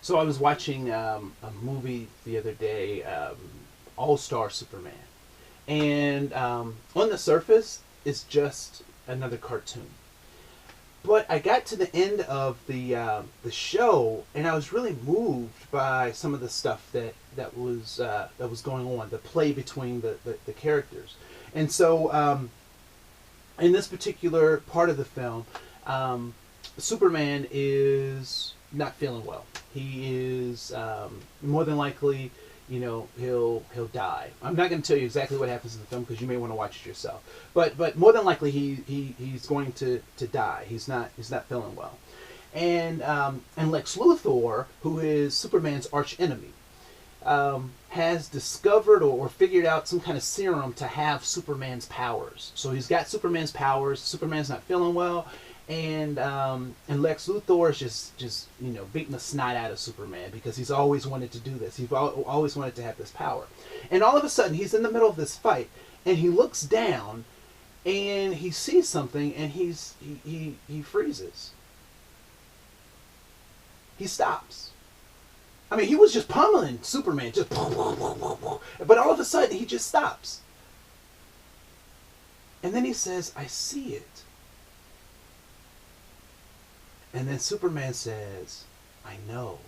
So I was watching a movie the other day, All-Star Superman, and on the surface, it's just another cartoon. But I got to the end of the show, and I was really moved by some of the stuff that was going on, the play between the characters, and so in this particular part of the film, Superman is not feeling well. He is more than likely, he'll die. I'm not going to tell you exactly what happens in the film because you may want to watch it yourself. But more than likely, he's going to die. He's not feeling well, and Lex Luthor, who is Superman's arch enemy, has discovered or figured out some kind of serum to have Superman's powers. So he's got Superman's powers. Superman's not feeling well, and Lex Luthor is just beating the snot out of Superman because he's always wanted to do this. He's always wanted to have this power, and all of a sudden he's in the middle of this fight, and he looks down, and he sees something, and he freezes. He stops. I mean, he was just pummeling Superman, just, but all of a sudden he just stops, and then he says, "I see it." And then Superman says, "I know."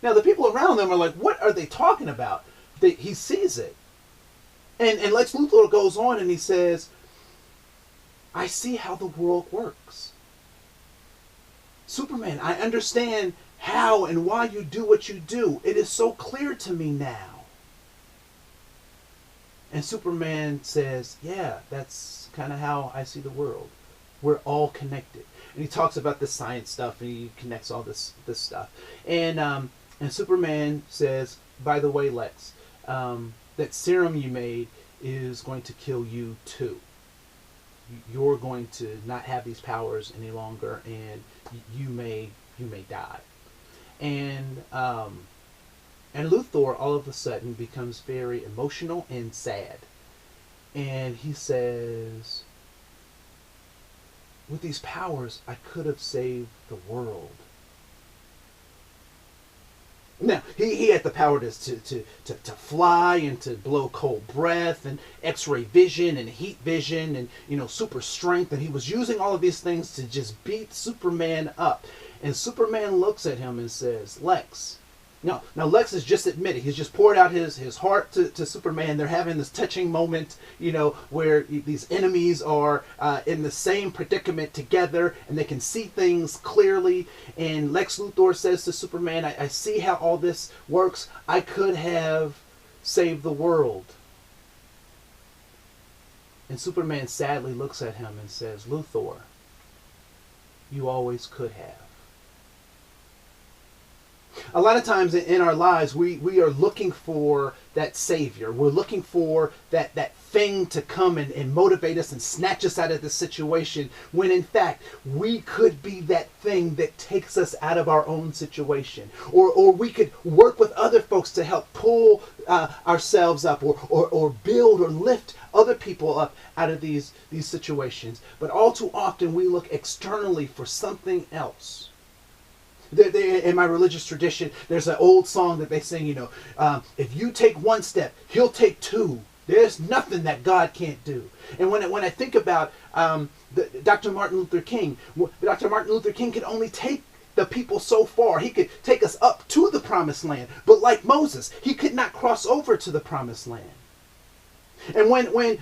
Now the people around them are like, "What are they talking about?" He sees it. And Lex Luthor goes on and he says, "I see how the world works. Superman, I understand how and why you do what you do. It is so clear to me now." And Superman says, "Yeah, that's kind of how I see the world. We're all connected." And he talks about the science stuff, and he connects all this stuff. And Superman says, "By the way, Lex, that serum you made is going to kill you too. You're going to not have these powers any longer, and you may die." And Luthor all of a sudden becomes very emotional and sad, and he says, "With these powers, I could have saved the world." Now, he had the power to fly and to blow cold breath and X-ray vision and heat vision and, super strength. And he was using all of these things to just beat Superman up. And Superman looks at him and says, "Lex." Now Lex has just admitted, he's just poured out his heart to Superman. They're having this touching moment, where these enemies are in the same predicament together, and they can see things clearly. And Lex Luthor says to Superman, I see how all this works. I could have saved the world." And Superman sadly looks at him and says, "Luthor, you always could have." A lot of times in our lives, we are looking for that savior. We're looking for that thing to come and motivate us and snatch us out of this situation, when in fact we could be that thing that takes us out of our own situation. Or we could work with other folks to help pull ourselves up, or build or lift other people up out of these situations. But all too often we look externally for something else. In my religious tradition, there's an old song that they sing, if you take one step, he'll take two. There's nothing that God can't do. And when I think about Dr. Martin Luther King, Dr. Martin Luther King could only take the people so far. He could take us up to the promised land. But like Moses, he could not cross over to the promised land. And when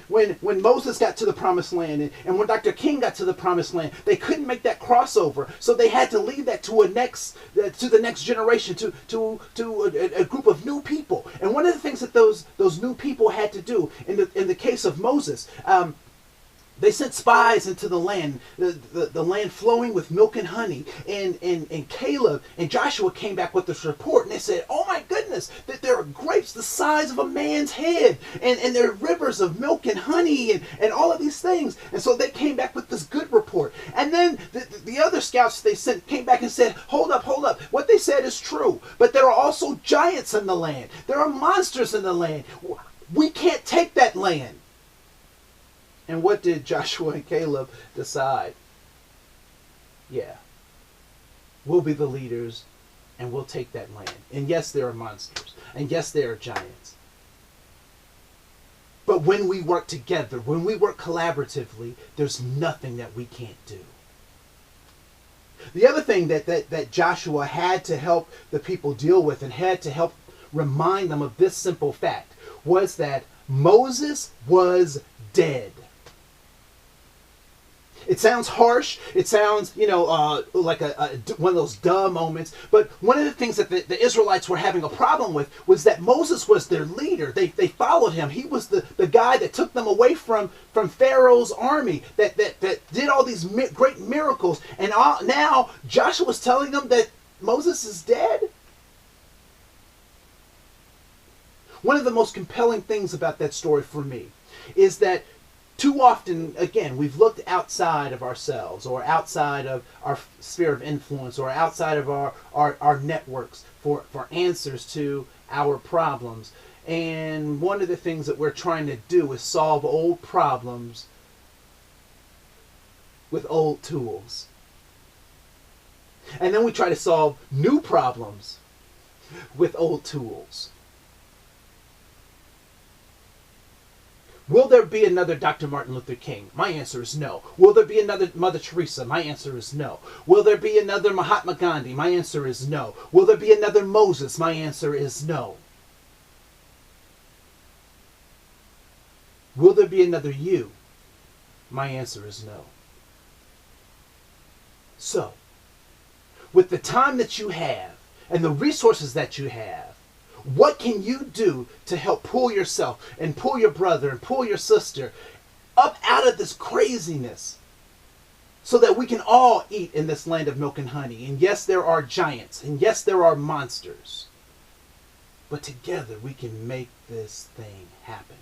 Moses got to the promised land, and when Dr. King got to the promised land, they couldn't make that crossover, so they had to leave that to the next generation, to a group of new people. And one of the things that those new people had to do, in the case of Moses, they sent spies into the land, the land flowing with milk and honey. And Caleb and Joshua came back with this report, and they said, "Oh my goodness, that there are grapes the size of a man's head, and there are rivers of milk and honey, and all of these things." And so they came back with this good report. And then the other scouts they sent came back and said, hold up. What they said is true, but there are also giants in the land. There are monsters in the land. We can't take that land. And what did Joshua and Caleb decide? Yeah, we'll be the leaders, and we'll take that land. And yes, there are monsters. And yes, there are giants. But when we work together, when we work collaboratively, there's nothing that we can't do. The other thing that Joshua had to help the people deal with and had to help remind them of this simple fact was that Moses was dead. It sounds harsh. It sounds, like one of those duh moments. But one of the things that the Israelites were having a problem with was that Moses was their leader. They followed him. He was the guy that took them away from Pharaoh's army, that did all these great miracles. And now Joshua's telling them that Moses is dead. One of the most compelling things about that story for me is that too often, again, we've looked outside of ourselves or outside of our sphere of influence or outside of our networks for answers to our problems. And one of the things that we're trying to do is solve old problems with old tools. And then we try to solve new problems with old tools. Will there be another Dr. Martin Luther King? My answer is no. Will there be another Mother Teresa? My answer is no. Will there be another Mahatma Gandhi? My answer is no. Will there be another Moses? My answer is no. Will there be another you? My answer is no. So, with the time that you have and the resources that you have, what can you do to help pull yourself and pull your brother and pull your sister up out of this craziness so that we can all eat in this land of milk and honey? And yes, there are giants. And yes, there are monsters. But together we can make this thing happen.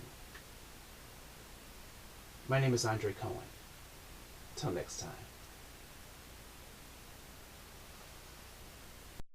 My name is Andre Koen. Until next time.